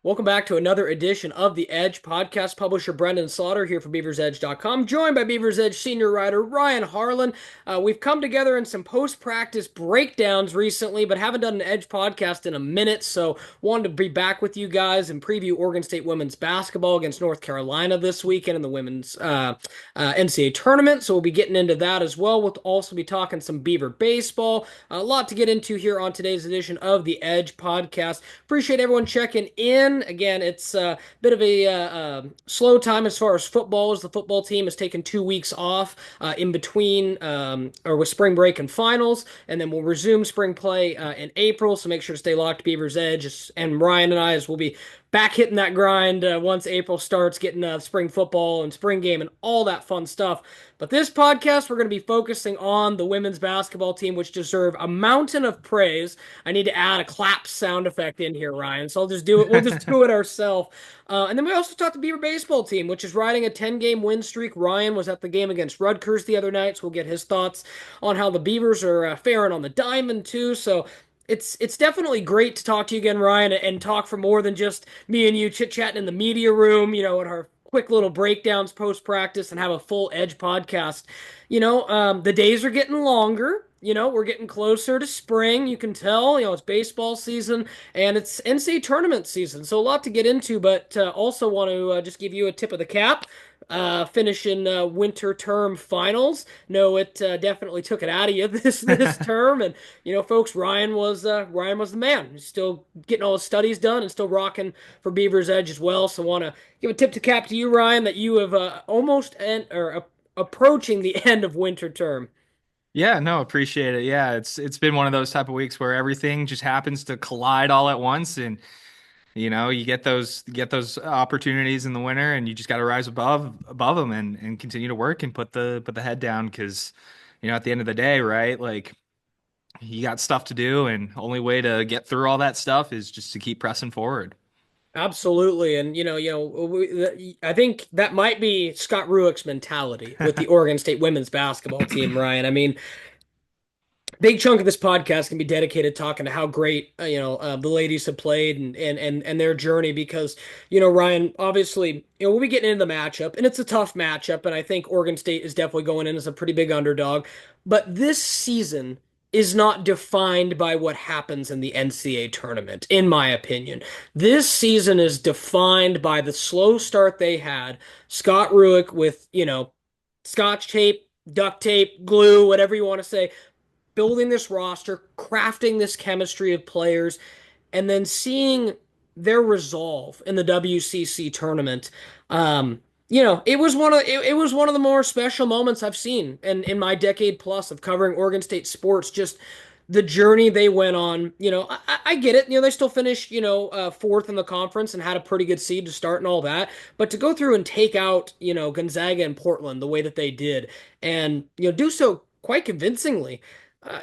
Welcome back to another edition of the Edge podcast. Publisher Brenden Slaughter here for BeaversEdge.com, joined by Beaver's Edge senior writer Ryan Harlan. We've come together in some post-practice breakdowns recently, but haven't done an Edge podcast in a minute, so wanted to be back with you guys and preview Oregon State women's basketball against North Carolina this weekend in the women's NCAA tournament. So we'll be getting into that as well. We'll also be talking some Beaver baseball. A lot to get into here on today's edition of the Edge podcast. Appreciate everyone checking in. Again, it's a bit of a slow time as far as football as the football team has taken 2 weeks off in between or with spring break and finals, and then we'll resume spring play in April. So make sure to stay locked to Beaver's Edge, and Ryan and I as we'll be back hitting that grind once April starts, getting spring football and spring game and all that fun stuff. But this podcast, we're going to be focusing on the women's basketball team, which deserve a mountain of praise. I need to add a clap sound effect in here, Ryan. So I'll just do it. We'll just do it ourselves. And then we also talked the Beaver baseball team, which is riding a 10-game win streak. Ryan was at the game against Rutgers the other night, so we'll get his thoughts on how the Beavers are faring on the diamond too. So it's definitely great to talk to you again, Ryan, and talk for more than just me and you chit-chatting in the media room, at our quick little breakdowns post-practice and have a full Edge podcast. The days are getting longer. We're getting closer to spring. You can tell, it's baseball season and it's NCAA tournament season. So a lot to get into, but also want to just give you a tip of the cap. Finishing winter term finals. No, it definitely took it out of you this term, and folks, Ryan was the man. He's still getting all his studies done and still rocking for Beaver's Edge as well. So, want to give a tip to cap to you, Ryan, that you have approaching the end of winter term. Yeah, no, appreciate it. Yeah, it's been one of those type of weeks where everything just happens to collide all at once, and you get those opportunities in the winter, and you just got to rise above them and continue to work and put the head down because at the end of the day, right? Like you got stuff to do, and only way to get through all that stuff is just to keep pressing forward. Absolutely, and I think that might be Scott Rueck's mentality with the Oregon State women's basketball team, Ryan. I mean, big chunk of this podcast can be dedicated talking to how great the ladies have played and their journey because Ryan, obviously, we'll be getting into the matchup, and it's a tough matchup, and I think Oregon State is definitely going in as a pretty big underdog, but this season is not defined by what happens in the NCAA tournament, in my opinion. This season is defined by the slow start they had. Scott Rueck with scotch tape, duct tape, glue, whatever you want to say, building this roster, crafting this chemistry of players, and then seeing their resolve in the WCC tournament. It was one of the more special moments I've seen in my decade plus of covering Oregon State sports. Just the journey they went on. I get it. They still finished fourth in the conference and had a pretty good seed to start and all that. But to go through and take out Gonzaga and Portland the way that they did, and do so quite convincingly.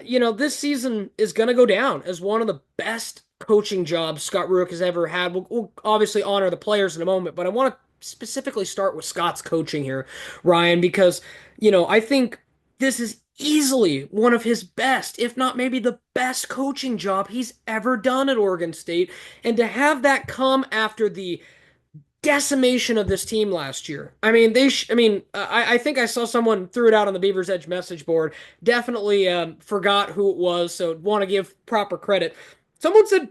This season is going to go down as one of the best coaching jobs Scott Rueck has ever had. We'll obviously honor the players in a moment, but I want to specifically start with Scott's coaching here, Ryan, because, I think this is easily one of his best, if not maybe the best coaching job he's ever done at Oregon State. And to have that come after the decimation of this team last year. I mean, I think I saw someone threw it out on the Beaver's Edge message board. Definitely forgot who it was, so want to give proper credit. Someone said,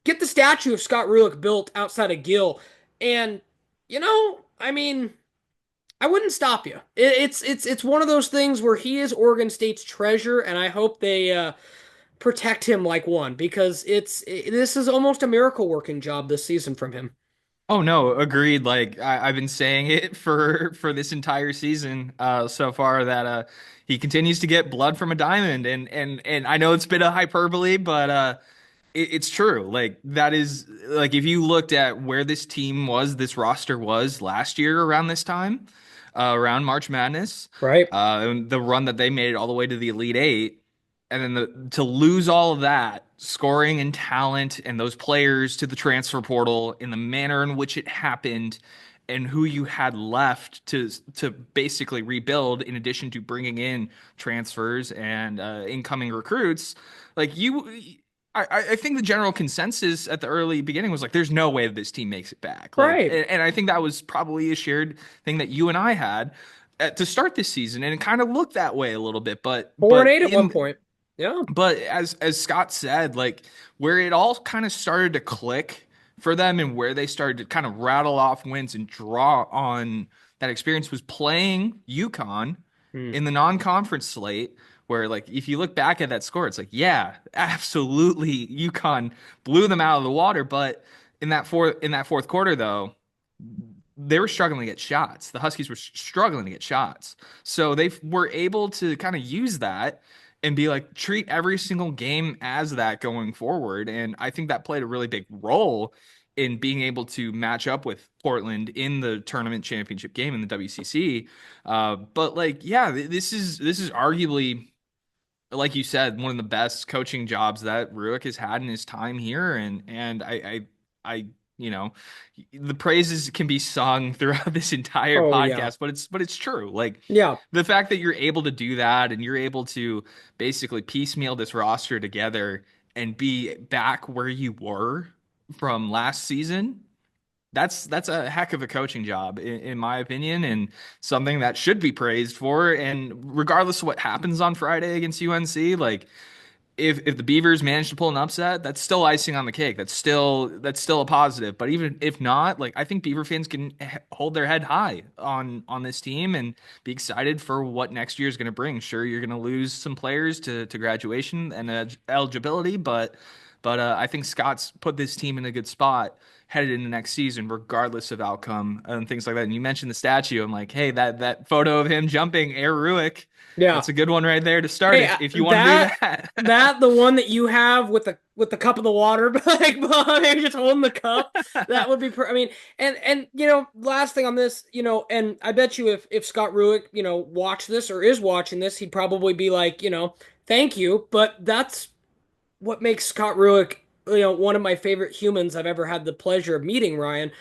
get the statue of Scott Rueck built outside of Gill. And, I mean, I wouldn't stop you. It's one of those things where he is Oregon State's treasure, and I hope they protect him like one because this is almost a miracle working job this season from him. Oh no, agreed. Like I've been saying it for this entire season so far that he continues to get blood from a diamond, and I know it's been a hyperbole, but it's true. Like that is like if you looked at where this roster was last year around this time, around March Madness, Right. and the run that they made all the way to the Elite Eight, and then to lose all of that scoring and talent and those players to the transfer portal in the manner in which it happened and who you had left to basically rebuild in addition to bringing in transfers and incoming recruits like you I think the general consensus at the early beginning was like, there's no way that this team makes it back. Like, Right. and I think that was probably a shared thing that you and I had to start this season, and it kind of looked that way a little bit. But 4-8 at one point. Yeah. as Scott said, like where it all kind of started to click for them and where they started to kind of rattle off wins and draw on that experience was playing UConn Hmm. in the non-conference slate. Where like if you look back at that score, it's like, yeah, absolutely, UConn blew them out of the water. But in that fourth quarter, though, they were struggling to get shots. The Huskies were struggling to get shots. So they were able to kind of use that and be like, treat every single game as that going forward. And I think that played a really big role in being able to match up with Portland in the tournament championship game in the WCC. But like, yeah, this is arguably, like you said, one of the best coaching jobs that Ruick has had in his time here, and I you know, the praises can be sung throughout this entire Oh yeah. podcast, but it's true. Like Yeah. the fact that you're able to do that and you're able to basically piecemeal this roster together and be back where you were from last season, that's a heck of a coaching job in my opinion, and something that should be praised for. And regardless of what happens on Friday against UNC, like if the Beavers manage to pull an upset, that's still icing on the cake. That's still a positive. But even if not, like I think Beaver fans can hold their head high on this team and be excited for what next year is going to bring. Sure, you're going to lose some players to graduation and eligibility, but I think Scott's put this team in a good spot headed into next season, regardless of outcome and things like that. And you mentioned the statue. I'm like, hey, that photo of him jumping Air Ruick, Yeah. that's a good one right there to start Hey, if you want to do that that. that the one that you have with the cup of the water like behind you, just holding the cup, that would be I mean, and last thing on this, and I bet you if Scott Ruick, watched this or is watching this, he'd probably be like, thank you, but that's what makes Scott Ruick, one of my favorite humans I've ever had the pleasure of meeting, Ryan.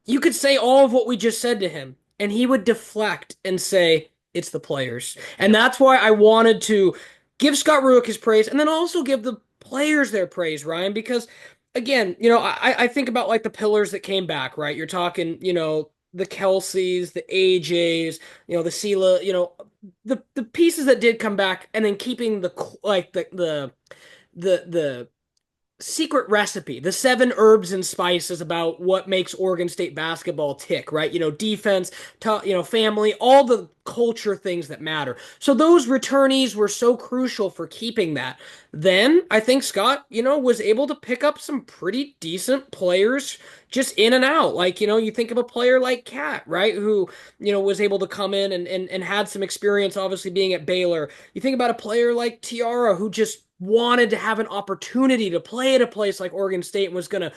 You could say all of what we just said to him, and he would deflect and say, it's the players. And Yep. that's why I wanted to give Scott Ruick his praise and then also give the players their praise, Ryan, because again, I think about like the pillars that came back, right? You're talking, the Kelseys, the AJs, the Sela, the pieces that did come back, and then keeping the secret recipe, the 7 herbs and spices about what makes Oregon State basketball tick, right? Defense, family, all the culture things that matter. So those returnees were so crucial for keeping that. Then I think Scott, was able to pick up some pretty decent players just in and out. Like, you think of a player like Cat, right? Who, was able to come in and had some experience, obviously being at Baylor. You think about a player like Tiara, who just wanted to have an opportunity to play at a place like Oregon State and was gonna,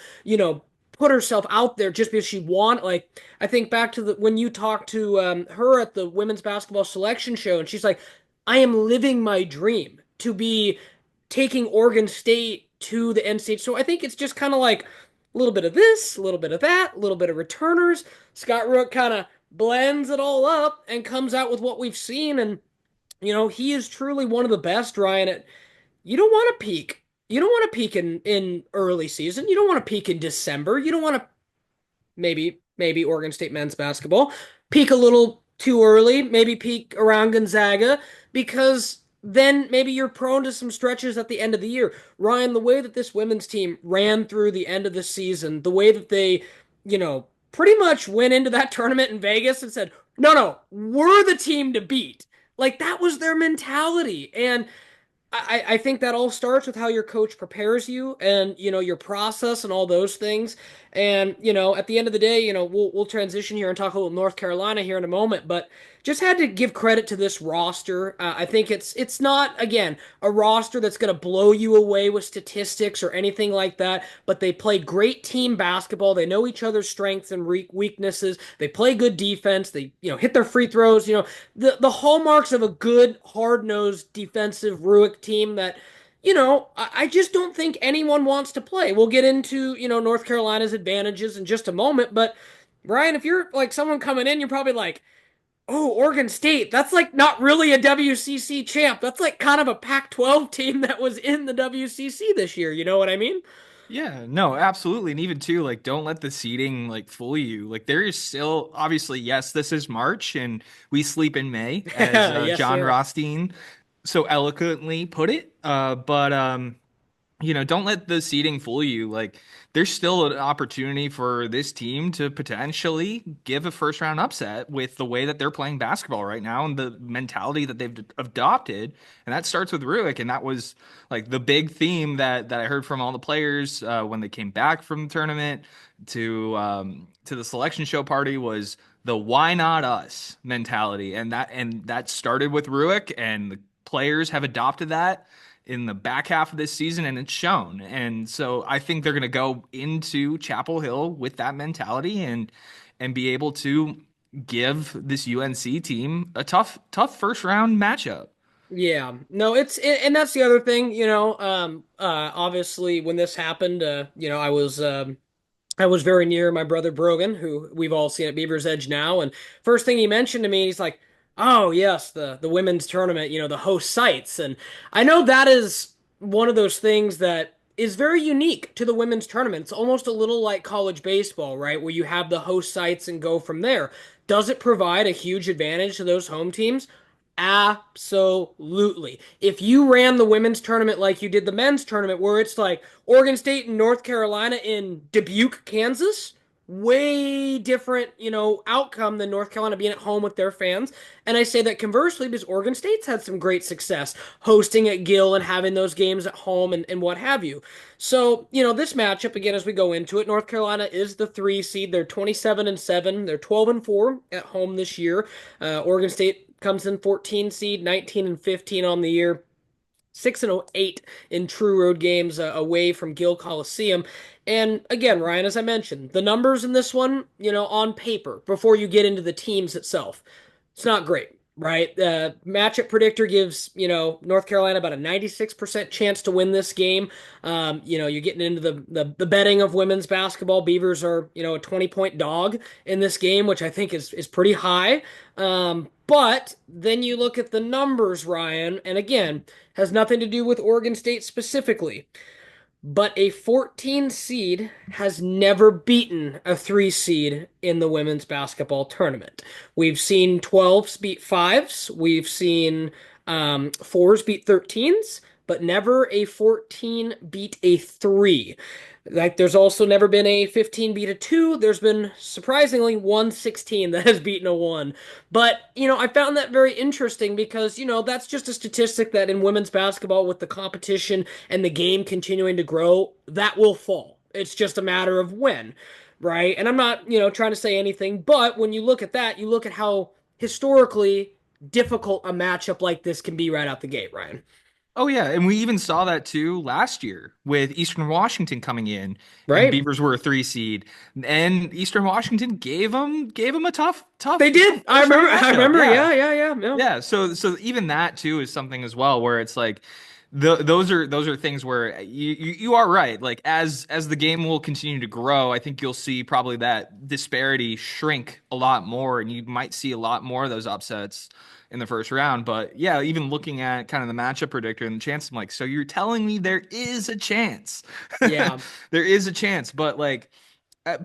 put herself out there just because she want. Like I think back to when you talked to her at the women's basketball selection show, and she's like, "I am living my dream to be taking Oregon State to the NCAA." So I think it's just kind of like a little bit of this, a little bit of that, a little bit of returners. Scott Rook kind of blends it all up and comes out with what we've seen, and he is truly one of the best, Ryan. You don't want to peak. You don't want to peak in early season. You don't want to peak in December. You don't want to maybe Oregon State men's basketball peak a little too early. Maybe peak around Gonzaga, because then maybe you're prone to some stretches at the end of the year. Ryan, the way that this women's team ran through the end of the season, the way that they, pretty much went into that tournament in Vegas and said, "No, no, we're the team to beat." Like that was their mentality. And I think that all starts with how your coach prepares you and your process and all those things. And at the end of the day, we'll transition here and talk a little North Carolina here in a moment, but just had to give credit to this roster. I think it's not, again, a roster that's going to blow you away with statistics or anything like that, but they play great team basketball. They know each other's strengths and weaknesses. They play good defense. They hit their free throws. The hallmarks of a good hard-nosed defensive Ruick team that I just don't think anyone wants to play. We'll get into North Carolina's advantages in just a moment, but Brian, if you're like someone coming in, you're probably like, Oh, Oregon State. That's like not really a WCC champ. That's like kind of a Pac-12 team that was in the WCC this year. You know what I mean? Yeah, no, absolutely. And even too, like, don't let the seeding like fool you. Like, there is still obviously, yes, this is March and we sleep in May, as Yes, John sir. Rothstein so eloquently put it. But don't let the seeding fool you. Like, there's still an opportunity for this team to potentially give a first round upset with the way that they're playing basketball right now and the mentality that they've adopted. And that starts with Ruick. And that was like the big theme that I heard from all the players when they came back from the tournament to the selection show party was the why not us mentality. And that started with Ruick, and the players have adopted that in the back half of this season, and it's shown. And so I think they're going to go into Chapel Hill with that mentality and be able to give this UNC team a tough first round matchup. Yeah, no, and that's the other thing, obviously when this happened, I was very near my brother Brogan, who we've all seen at Beaver's Edge now. And first thing he mentioned to me, he's like, "Oh yes, the women's tournament, the host sites." And I know that is one of those things that is very unique to the women's tournament. It's almost a little like college baseball, right? Where you have the host sites and go from there. Does it provide a huge advantage to those home teams? Absolutely. If you ran the women's tournament like you did the men's tournament, where it's like Oregon State and North Carolina in Dubuque, Kansas, way different, outcome than North Carolina being at home with their fans. And I say that conversely because Oregon State's had some great success hosting at Gill and having those games at home and what have you. So, this matchup, again, as we go into it, North Carolina is the 3 seed. They're 27-7. They're 12-4 at home this year. Oregon State comes in 14 seed, 19-15 on the year. 6-8 in true road games away from Gill Coliseum. And again, Ryan, as I mentioned, the numbers in this one, on paper, before you get into the teams itself, it's not great, right? Matchup predictor gives, North Carolina about a 96% chance to win this game. You're getting into the betting of women's basketball. Beavers are, a 20-point dog in this game, which I think is pretty high. But then you look at the numbers, Ryan, and again, has nothing to do with Oregon State specifically. But a 14 seed has never beaten a 3 seed in the women's basketball tournament. We've seen 12s beat 5s, we've seen 4s beat 13s, but never a 14 beat a 3. Like there's also never been a 15 beat a 2. There's been surprisingly one 16 that has beaten a 1. But, I found that very interesting because, that's just a statistic that in women's basketball with the competition and the game continuing to grow, that will fall. It's just a matter of when, right? And I'm not, trying to say anything, but when you look at that, you look at how historically difficult a matchup like this can be right out the gate, Ryan. Oh yeah, and we even saw that too last year with Eastern Washington coming in, and Right? Beavers were a 3 seed, and Eastern Washington gave them a They tough did. I first round remember. I matchup. remember. Yeah, Yeah, yeah, yeah. Yeah. yeah. So even that too is something as well where it's like those are things where you are right. Like as the game will continue to grow, I think you'll see probably that disparity shrink a lot more, and you might see a lot more of those upsets in the first round. But yeah, even looking at kind of the matchup predictor and the chance, I'm like, so you're telling me there is a chance. Yeah. There is a chance, but like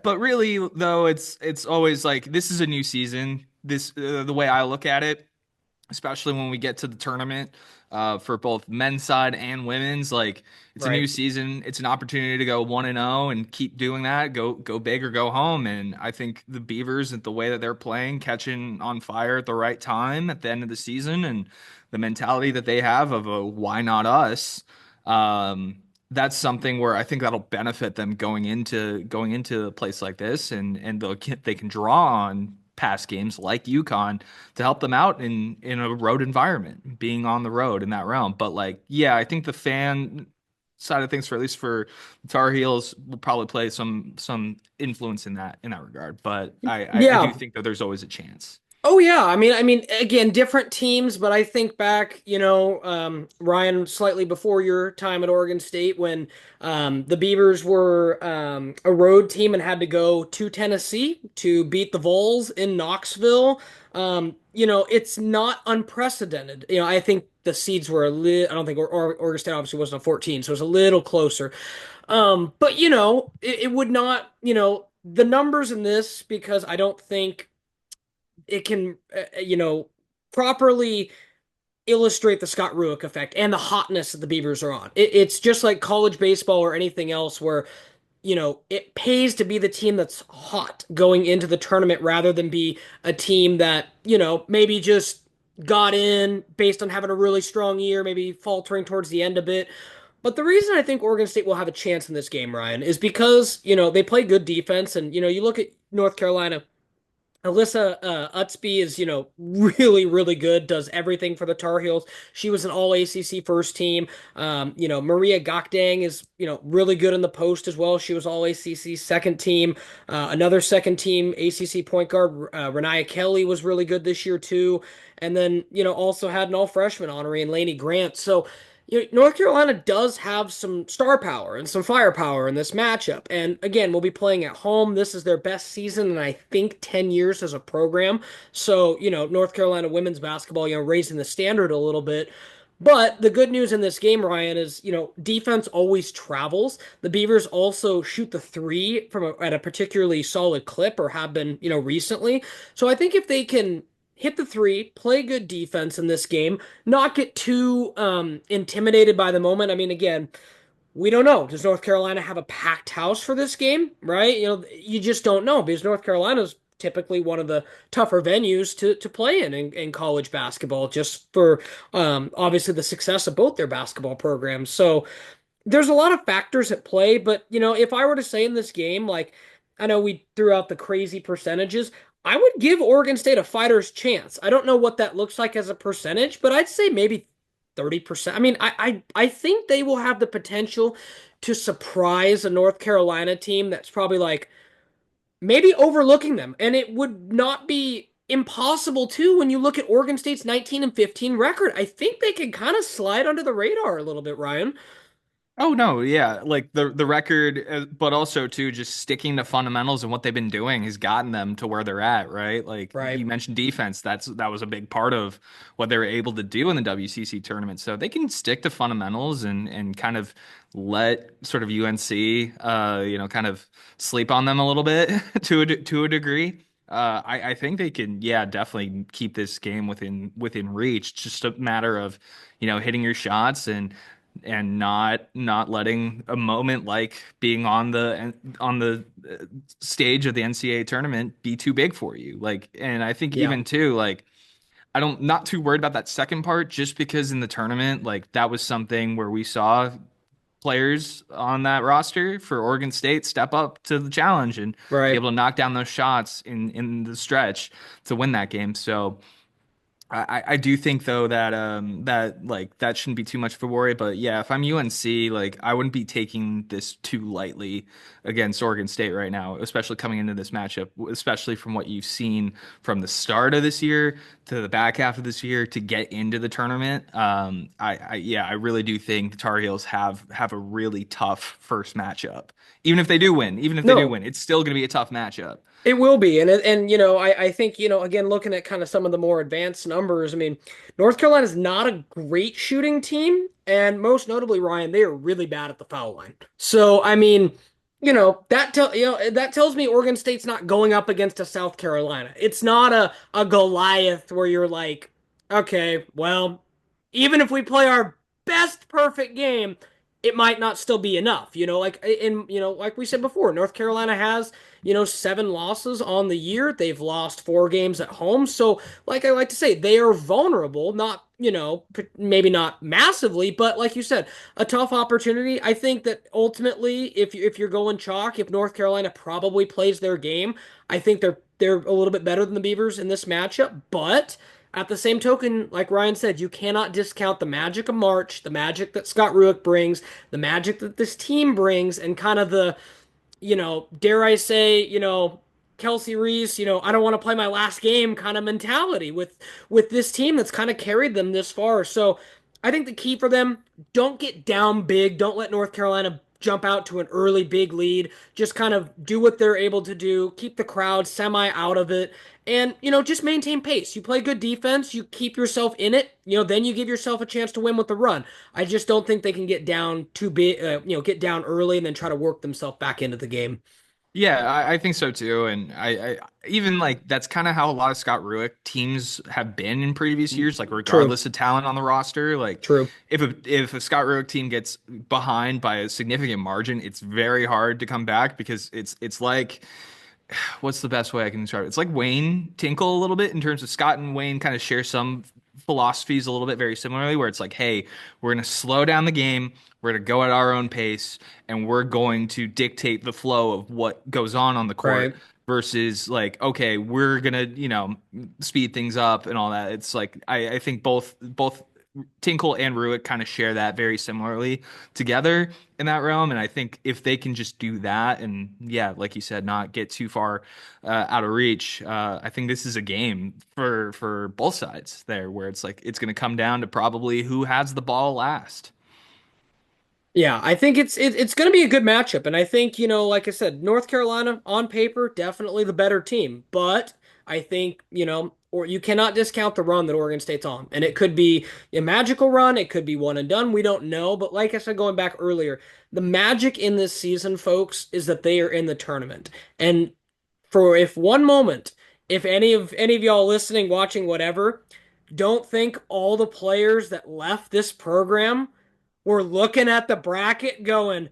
but really though it's always like this is a new season. This the way I look at it, especially when we get to the tournament for both men's side and women's. Like it's a new Right. season. It's an opportunity to go 1-0 and keep doing that. Go big or go home. And I think the Beavers and the way that they're playing, catching on fire at the right time at the end of the season, and the mentality that they have of a why not us. That's something where I think that'll benefit them going into a place like this, and they can draw on past games like UConn to help them out in a road environment, being on the road in that realm. But like, yeah, I think the fan side of things, for at least for the Tar Heels, will probably play some influence in that regard. But I do Yeah. think that there's always a chance. Oh yeah, I mean, again, different teams, but I think back, Ryan, slightly before your time at Oregon State, when the Beavers were a road team and had to go to Tennessee to beat the Vols in Knoxville. It's not unprecedented. I think the seeds were a little. I don't think Oregon State obviously wasn't a 14, so it was a little closer. But it would not. The numbers in this, because I don't think it can, properly illustrate the Scott Rueck effect and the hotness that the Beavers are on. It's just like college baseball or anything else where, it pays to be the team that's hot going into the tournament rather than be a team that, maybe just got in based on having a really strong year, maybe faltering towards the end a bit. But the reason I think Oregon State will have a chance in this game, Ryan, is because, they play good defense. And, you look at North Carolina. Alyssa Utsby is, really, really good, does everything for the Tar Heels. She was an all ACC first team. Maria Gokdang is, really good in the post as well. She was all ACC second team. Another second team ACC point guard, Renaya Kelly, was really good this year too. And then, also had an all freshman honoree in Laney Grant. So, North Carolina does have some star power and some firepower in this matchup. And again, we'll be playing at home. This is their best season in, I think, 10 years as a program. So, North Carolina women's basketball, raising the standard a little bit. But the good news in this game, Ryan, is, defense always travels. The Beavers also shoot the three at a particularly solid clip, or have been, recently. So I think if they can hit the three, play good defense in this game, not get too intimidated by the moment. I mean, again, we don't know. Does North Carolina have a packed house for this game? Right? You just don't know, because North Carolina's typically one of the tougher venues to play in college basketball, just for obviously the success of both their basketball programs. So there's a lot of factors at play, but if I were to say in this game, like, I know we threw out the crazy percentages, I would give Oregon State a fighter's chance. I don't know what that looks like as a percentage, but I'd say maybe 30%. I mean, I think they will have the potential to surprise a North Carolina team that's probably like maybe overlooking them. And it would not be impossible too when you look at Oregon State's 19 and 15 record. I think they can kind of slide under the radar a little bit, Ryan. Oh no, yeah, like the record, but also too just sticking to fundamentals and what they've been doing has gotten them to where they're at, right? Like you Right. mentioned defense, that was a big part of what they were able to do in the WCC tournament. So they can stick to fundamentals and kind of let sort of UNC, kind of sleep on them a little bit to a degree. I think they can, yeah, definitely keep this game within reach. It's just a matter of, hitting your shots and not letting a moment like being on the stage of the NCAA tournament be too big for you. Like, and I think Yeah. even too, like, I don't not too worried about that second part, just because in the tournament, like that was something where we saw players on that roster for Oregon State step up to the challenge and be Right. able to knock down those shots in the stretch to win that game. So I do think though that like that shouldn't be too much of a worry, but yeah, if I'm UNC, like I wouldn't be taking this too lightly against Oregon State right now, especially coming into this matchup, especially from what you've seen from the start of this year to the back half of this year to get into the tournament. I really do think the Tar Heels have a really tough first matchup. Even if they do No, win, it's still going to be a tough matchup. it will be, and I think, again, looking at kind of some of the more advanced numbers. I mean, North Carolina is not a great shooting team, and most notably, Ryan, they are really bad at the foul line. So I mean, that tells me Oregon State's not going up against a South Carolina. It's not a Goliath where you're like, okay, well, even if we play our best perfect game, it might not still be enough. Like we said before, North Carolina has, seven losses on the year. They've lost four games at home. So, like I like to say, they are vulnerable, not, maybe not massively, but like you said, a tough opportunity. I think that ultimately, if you're going chalk, if North Carolina probably plays their game, I think they're a little bit better than the Beavers in this matchup. But at the same token, like Ryan said, you cannot discount the magic of March, the magic that Scott Rueck brings, the magic that this team brings, and kind of the, dare I say, Kelsey Reese, I don't want to play my last game kind of mentality with this team that's kind of carried them this far. So I think the key for them, don't get down big. Don't let North Carolina jump out to an early big lead. Just kind of do what they're able to do. Keep the crowd semi out of it. And, just maintain pace. You play good defense, you keep yourself in it, then you give yourself a chance to win with the run. I just don't think they can get down too big, get down early and then try to work themselves back into the game. Yeah, I think so too. And I even like that's kind of how a lot of Scott Rueck teams have been in previous years, like True, regardless of talent on the roster. Like true. if a Scott Rueck team gets behind by a significant margin, it's very hard to come back because it's like what's the best way I can describe it? It's like Wayne Tinkle a little bit in terms of Scott and Wayne kind of share some philosophies a little bit very similarly, where it's like, hey, we're going to slow down the game, we're going to go at our own pace, and we're going to dictate the flow of what goes on the court Right. versus like, okay, we're going to, speed things up and all that. It's like I think both Tinkle and Ruick kind of share that very similarly together in that realm. And I think if they can just do that and yeah, like you said, not get too far out of reach, I think this is a game for both sides there where it's like it's going to come down to probably who has the ball last. Yeah, I think it's going to be a good matchup, and I think like I said, North Carolina on paper definitely the better team, but I think or you cannot discount the run that Oregon State's on, and it could be a magical run, it could be one and done, we don't know, but like I said going back earlier, the magic in this season, folks, is that they are in the tournament, and for if one moment, if any of y'all listening, watching, whatever, don't think all the players that left this program were looking at the bracket going,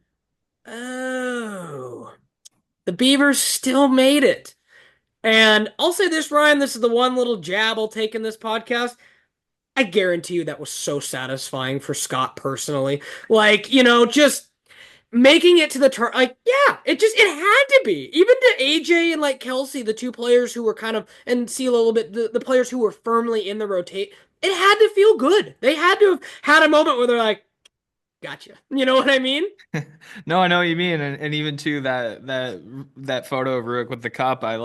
oh, the Beavers still made it. And I'll say this, Ryan, this is the one little jab I'll take in this podcast. I guarantee you that was so satisfying for Scott personally. Like, just making it to the turn. Like, yeah, it had to be. Even to AJ and like Kelsey, the two players who were kind of, and see a little bit, the players who were firmly in the rotate, it had to feel good. They had to have had a moment where they're like, gotcha. You know what I mean? No, I know what you mean, and even too that photo of Ruick with the cup, I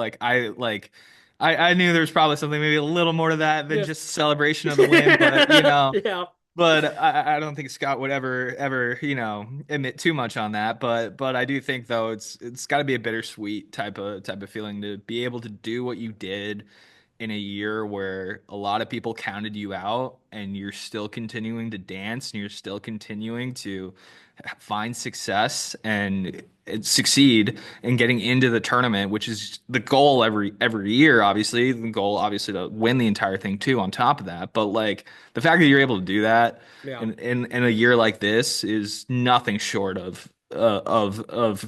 knew there was probably something maybe a little more to that than Yes. just celebration of the win, but you know. Yeah. But I don't think Scott would ever admit too much on that. But I do think though it's got to be a bittersweet type of feeling to be able to do what you did in a year where a lot of people counted you out and you're still continuing to dance and you're still continuing to find success and succeed in getting into the tournament, which is the goal every year. Obviously, the goal obviously to win the entire thing too. On top of that, but like the fact that you're able to do that Yeah. in a year like this is nothing short of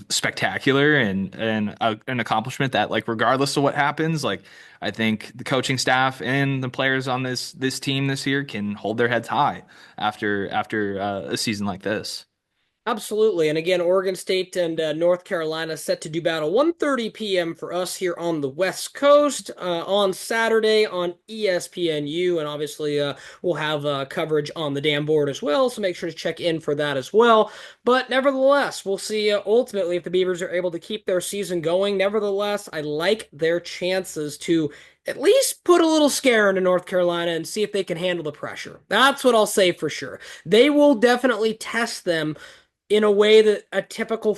spectacular and an accomplishment that like regardless of what happens, like I think the coaching staff and the players on this team this year can hold their heads high after a season like this. Absolutely. And again, Oregon State and North Carolina set to do battle 1:30 p.m. for us here on the West Coast on Saturday on ESPNU. And obviously, we'll have coverage on the damn board as well. So make sure to check in for that as well. But nevertheless, we'll see ultimately if the Beavers are able to keep their season going. Nevertheless, I like their chances to at least put a little scare into North Carolina and see if they can handle the pressure. That's what I'll say for sure. They will definitely test them in a way that a typical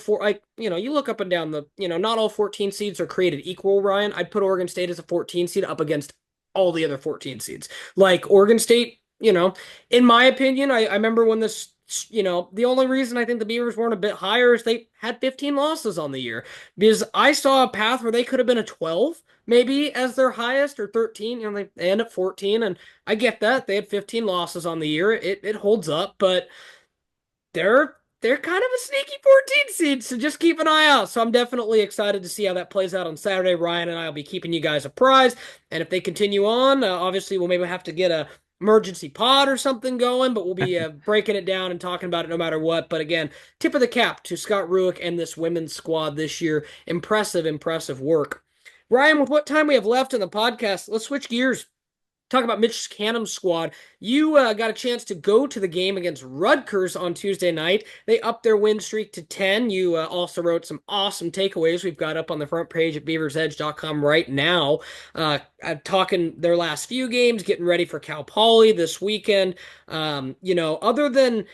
you look up and down not all 14 seeds are created equal, Ryan. I'd put Oregon State as a 14 seed up against all the other 14 seeds. Like Oregon State, in my opinion, I remember when the only reason I think the Beavers weren't a bit higher is they had 15 losses on the year because I saw a path where they could have been a 12 maybe as their highest or 13, they end up 14 and I get that they had 15 losses on the year. It holds up, but they're kind of a sneaky 14 seed, so just keep an eye out. So I'm definitely excited to see how that plays out on Saturday. Ryan and I will be keeping you guys apprised. And if they continue on, obviously we'll maybe have to get a emergency pod or something going, but we'll be breaking it down and talking about it no matter what. But again, tip of the cap to Scott Rueck and this women's squad this year. Impressive, impressive work. Ryan, with what time we have left in the podcast, let's switch gears. talk about Mitch Canham's squad. You got a chance to go to the game against Rutgers on Tuesday night. They upped their win streak to 10. You also wrote some awesome takeaways we've got up on the front page at BeaversEdge.com right now. Talking their last few games, getting ready for Cal Poly this weekend. Other than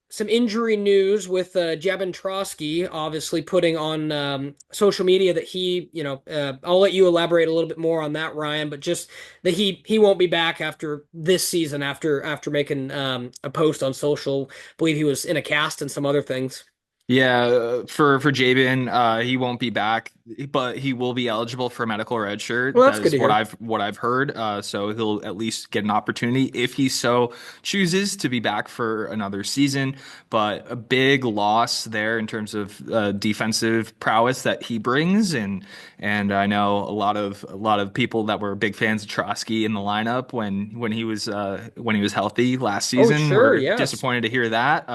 some injury news with Jabin Trotsky obviously putting on social media that I'll let you elaborate a little bit more on that, Ryan, but just that he won't be back after this season after making a post on social. I believe he was in a cast and some other things. Yeah, for Jabin, he won't be back, but he will be eligible for a medical red shirt. Well, that's That good is to hear. what I've heard. So he'll at least get an opportunity if he so chooses to be back for another season. But a big loss there in terms of defensive prowess that he brings, and I know a lot of people that were big fans of Trotsky in the lineup when he was healthy last Oh, season sure, were yes. disappointed to hear that.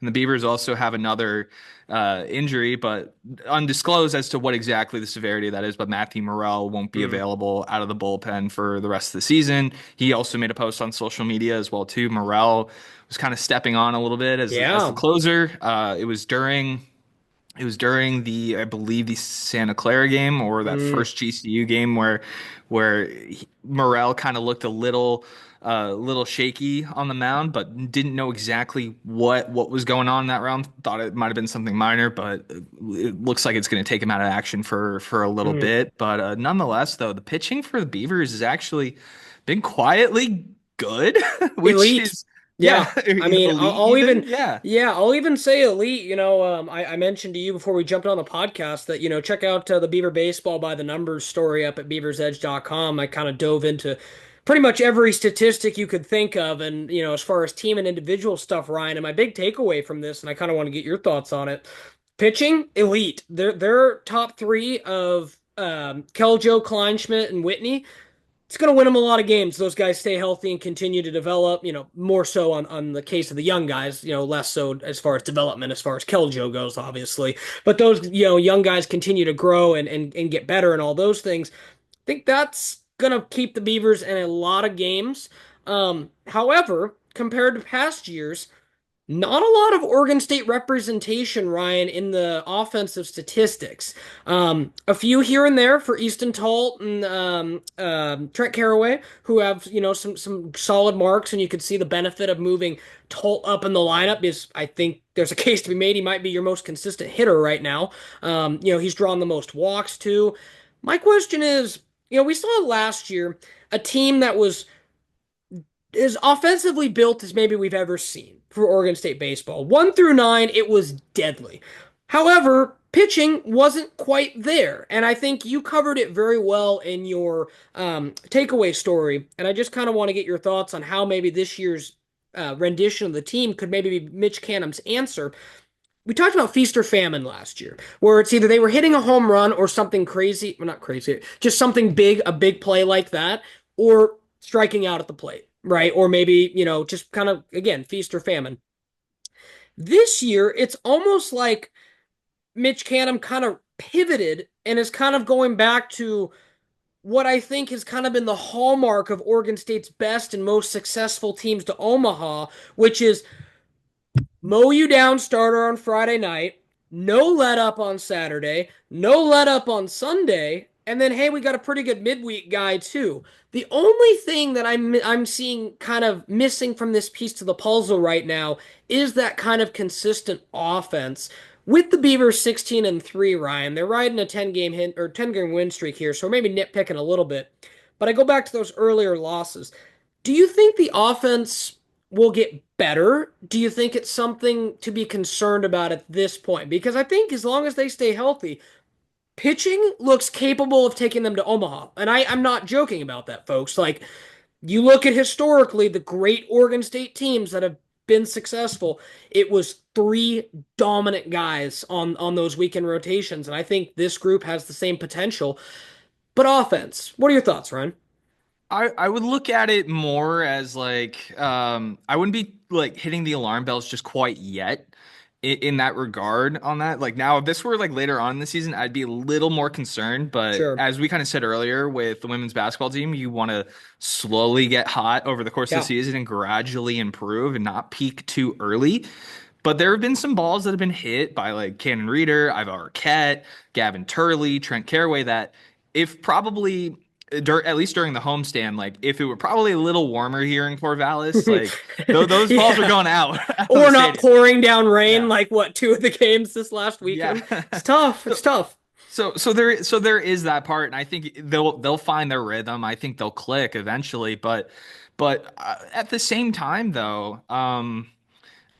And the Beavers also have another injury, but undisclosed as to what exactly the severity of that is. But Matthew Morrell won't be Mm. available out of the bullpen for the rest of the season. He also made a post on social media as well too. Morrell was kind of stepping on a little bit as the Yeah. closer. It was during the, I believe, the Santa Clara game or that Mm. first GCU game where Morrell kind of looked little shaky on the mound, but didn't know exactly what was going on in that round. Thought it might have been something minor, but it looks like it's going to take him out of action for a little Mm. bit. But nonetheless, though, the pitching for the Beavers has actually been quietly good, which Elite. is Yeah. yeah, I mean, elite even. Yeah. I'll even say elite. I mentioned to you before we jumped on the podcast that, check out the Beaver Baseball by the Numbers story up at BeaversEdge.com. I kind of dove into pretty much every statistic you could think of. And, as far as team and individual stuff, Ryan, and my big takeaway from this, and I kind of want to get your thoughts on it. Pitching, elite. They're top three of Keljo, Kleinschmidt, and Whitney. It's going to win them a lot of games. Those guys stay healthy and continue to develop, more so on the case of the young guys, less so as far as development, as far as Keljo goes, obviously. But those, young guys continue to grow and get better and all those things. I think that's going to keep the Beavers in a lot of games. However, compared to past years, not a lot of Oregon State representation, Ryan, in the offensive statistics. A few here and there for Easton Talt and Trent Caraway, who have some solid marks, and you could see the benefit of moving Talt up in the lineup. Is I think there's a case to be made. He might be your most consistent hitter right now. He's drawn the most walks too. My question is, we saw last year a team that was as offensively built as maybe we've ever seen for Oregon State baseball. 1 through 9, it was deadly. However, pitching wasn't quite there. And I think you covered it very well in your takeaway story. And I just kind of want to get your thoughts on how maybe this year's rendition of the team could maybe be Mitch Canham's answer. We talked about feast or famine last year, where it's either they were hitting a home run or something crazy, well, not crazy, just something big, a big play like that, or striking out at the plate, right? Or maybe, just kind of, again, feast or famine. This year, it's almost like Mitch Canham kind of pivoted and is kind of going back to what I think has kind of been the hallmark of Oregon State's best and most successful teams to Omaha, which is mow you down starter on Friday night, no let up on Saturday, no let up on Sunday, and then hey, we got a pretty good midweek guy too. The only thing that I'm seeing kind of missing from this piece to the puzzle right now is that kind of consistent offense. With the Beavers 16-3, Ryan, they're riding a 10-game hit or 10-game win streak here, so maybe nitpicking a little bit. But I go back to those earlier losses. Do you think the offense will get better? Do you think it's something to be concerned about at this point? Because I think as long as they stay healthy, pitching looks capable of taking them to Omaha. And I'm not joking about that, folks. Like, you look at historically the great Oregon State teams that have been successful, it was three dominant guys on those weekend rotations. And I think this group has the same potential. But offense, what are your thoughts, Ryan? I would look at it more as like I wouldn't be like hitting the alarm bells just quite yet. in that regard on that. Like now, if this were like later on in the season, I'd be a little more concerned. But Sure. as we kind of said earlier with the women's basketball team, you want to slowly get hot over the course of the Yeah. season and gradually improve and not peak too early. But there have been some balls that have been hit by like Cannon Reeder, Iva Arquette, Gavin Turley, Trent Caraway that if probably at least during the homestand, like if it were probably a little warmer here in Corvallis, like those balls are Yeah. going out of the Or not stadium. pouring down rain Yeah. like what, two of the games this last Yeah. weekend. It's tough. It's So tough. there is that part, and I think they'll find their rhythm. I think they'll click eventually, but at the same time though,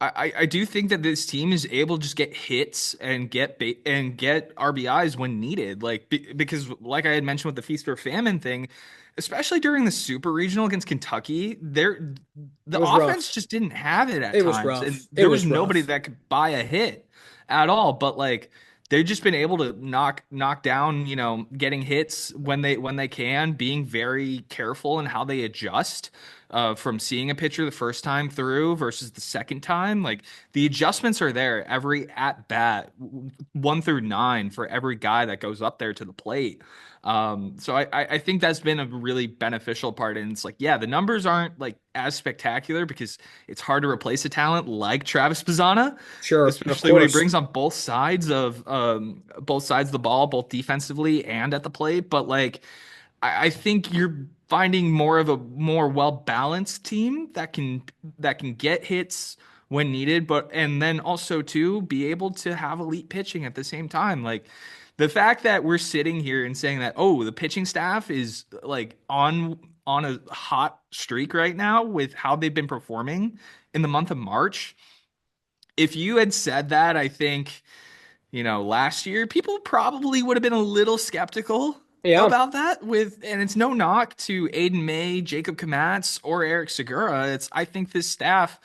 I do think that this team is able to just get hits and get RBIs when needed. Like because like I had mentioned with the feast or famine thing, especially during the super regional against Kentucky, It the was offense rough. just didn't have it at It was times, and rough. It there was was nobody rough. that could buy a hit at all. But like they've just been able to knock down, getting hits when they can, being very careful in how they adjust from seeing a pitcher the first time through versus the second time. Like the adjustments are there every at bat, 1 through 9 for every guy that goes up there to the plate. So I think that's been a really beneficial part. And it's like, yeah, the numbers aren't like as spectacular because it's hard to replace a talent like Travis Pizzana, Sure. Of especially what he course. brings on both sides of the ball, both defensively and at the plate. But like I think you're finding more of a more well-balanced team that can get hits when needed, but and then also too be able to have elite pitching at the same time. Like the fact that we're sitting here and saying that, oh, the pitching staff is like on a hot streak right now with how they've been performing in the month of March. If you had said that, I think last year, people probably would have been a little skeptical Yeah. about that and it's no knock to Aiden May, Jacob Kamatz, or Eric Segura. I think this staff,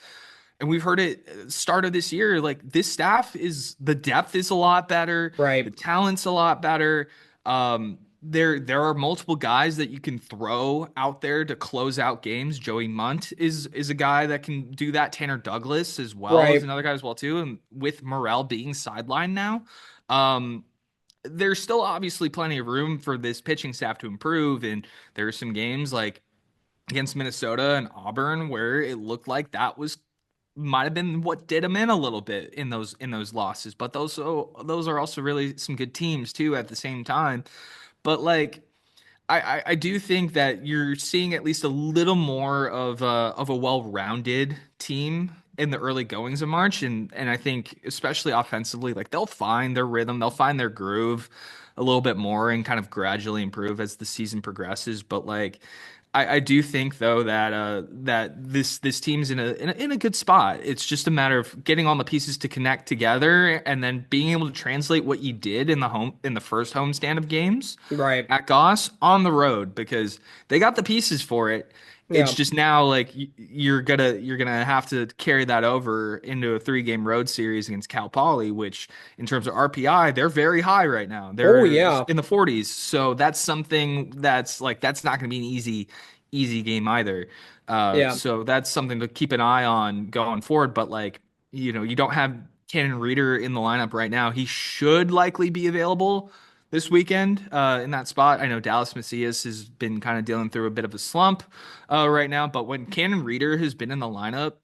and we've heard it start of this year, like this staff the depth is a lot better, the Right. talent's a lot better. There are multiple guys that you can throw out there to close out games. Joey Munt is a guy that can do that. Tanner Douglas as well is Right. another guy as well too. And with Morrell being sidelined now, um, there's still obviously plenty of room for this pitching staff to improve. And there are some games like against Minnesota and Auburn where it looked like that was might have been what did them in a little bit in those losses. But those are also really some good teams too at the same time. But like I do think that you're seeing at least a little more of a well-rounded team in the early goings of March, and I think especially offensively, like they'll find their rhythm, they'll find their groove a little bit more and kind of gradually improve as the season progresses. But like I do think though that this team's in a good spot. It's just a matter of getting all the pieces to connect together and then being able to translate what you did in the first homestand of games Right. at Goss on the road because they got the pieces for it. It's Yeah. just now like you're gonna have to carry that over into a 3 game road series against Cal Poly, which in terms of RPI, they're very high right now. Oh They're yeah. in the 40s. So that's something that's not gonna be an easy game either. Yeah. So that's something to keep an eye on going forward. But like, you don't have Cannon Reeder in the lineup right now. He should likely be available this weekend in that spot. I know Dallas Macias has been kind of dealing through a bit of a slump right now, but when Cannon Reeder has been in the lineup,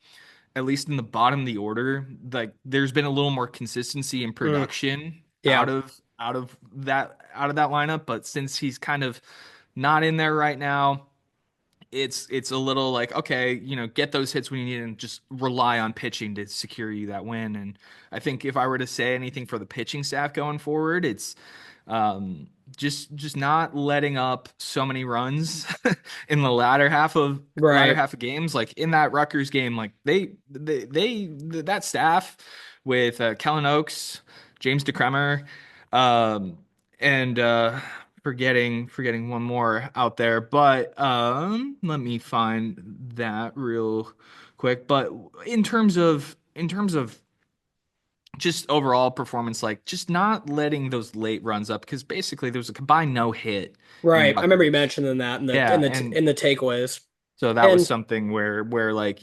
at least in the bottom of the order, like there's been a little more consistency in Mm, production yeah. out of that lineup. But since he's kind of not in there right now, it's a little like okay, get those hits when you need and just rely on pitching to secure you that win. And I think if I were to say anything for the pitching staff going forward, it's um, just not letting up so many runs in the latter Right. half of games. Like in that Rutgers game, like that staff with Kellen Oakes, James DeCremer, um, and forgetting one more out there, but let me find that real quick. But in terms of just overall performance, like just not letting those late runs up because basically there was a combined no hit in Right. I remember you Rutgers. mentioning that in the in Yeah, the and in the takeaways. So that was And something where like,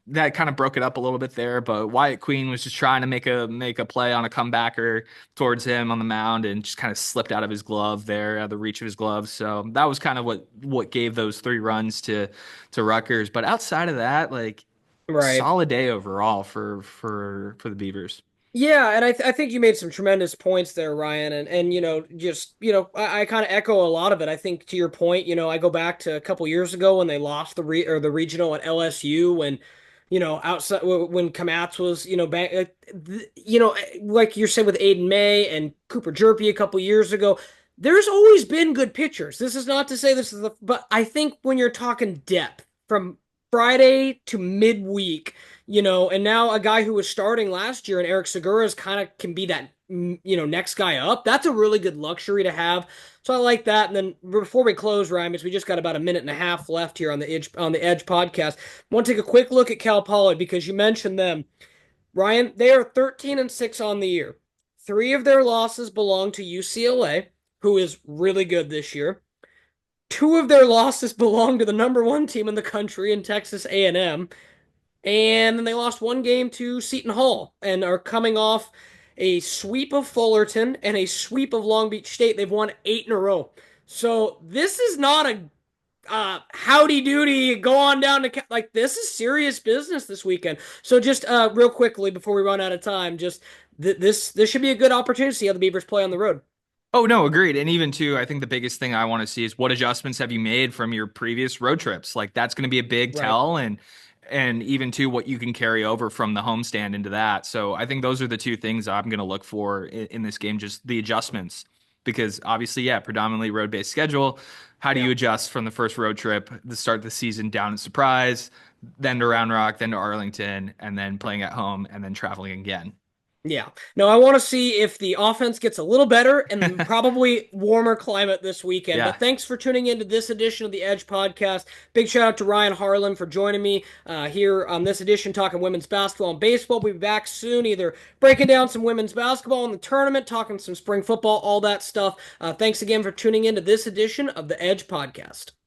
that kind of broke it up a little bit there, but Wyatt Queen was just trying to make a play on a comebacker towards him on the mound and just kind of slipped out of his glove there, out of the reach of his glove. So that was kind of what gave those 3 runs to Rutgers. But outside of that, like right. solid day overall for the Beavers. Yeah, and I think you made some tremendous points there, Ryan, and just I kind of echo a lot of it. I think to your point, I go back to a couple years ago when they lost the regional at LSU when outside when Kamatz was back, like you're saying with Aiden May and Cooper Jerpy a couple years ago. There's always been good pitchers. This is not to say this is but I think when you're talking depth from Friday to midweek. And now a guy who was starting last year and Eric Segura's kind of can be that, next guy up. That's a really good luxury to have. So I like that. And then before we close, Ryan, because we just got about a minute and a half left here on the Edge podcast, I want to take a quick look at Cal Poly because you mentioned them. Ryan, they are 13-6 on the year. 3 of their losses belong to UCLA, who is really good this year. 2 of their losses belong to the number 1 team in the country in Texas A&M. And then they lost 1 game to Seton Hall and are coming off a sweep of Fullerton and a sweep of Long Beach State. They've won 8 in a row. So this is not a howdy doody go on down to like this is serious business this weekend. So just real quickly before we run out of time, just this should be a good opportunity to see how the Beavers play on the road. Oh no, agreed. And even too, I think the biggest thing I want to see is what adjustments have you made from your previous road trips? Like that's going to be a big Right. tell and even too what you can carry over from the homestand into that. So I think those are the 2 things I'm going to look for in this game, just the adjustments. Because obviously, yeah, predominantly road-based schedule. How do Yeah. you adjust from the first road trip, the start of the season down in Surprise, then to Round Rock, then to Arlington, and then playing at home and then traveling again? Yeah. No, I want to see if the offense gets a little better and probably warmer climate this weekend. Yeah. But thanks for tuning into this edition of the Edge podcast. Big shout out to Ryan Harlan for joining me here on this edition, talking women's basketball and baseball. We'll be back soon, either breaking down some women's basketball in the tournament, talking some spring football, all that stuff. Thanks again for tuning into this edition of the Edge podcast.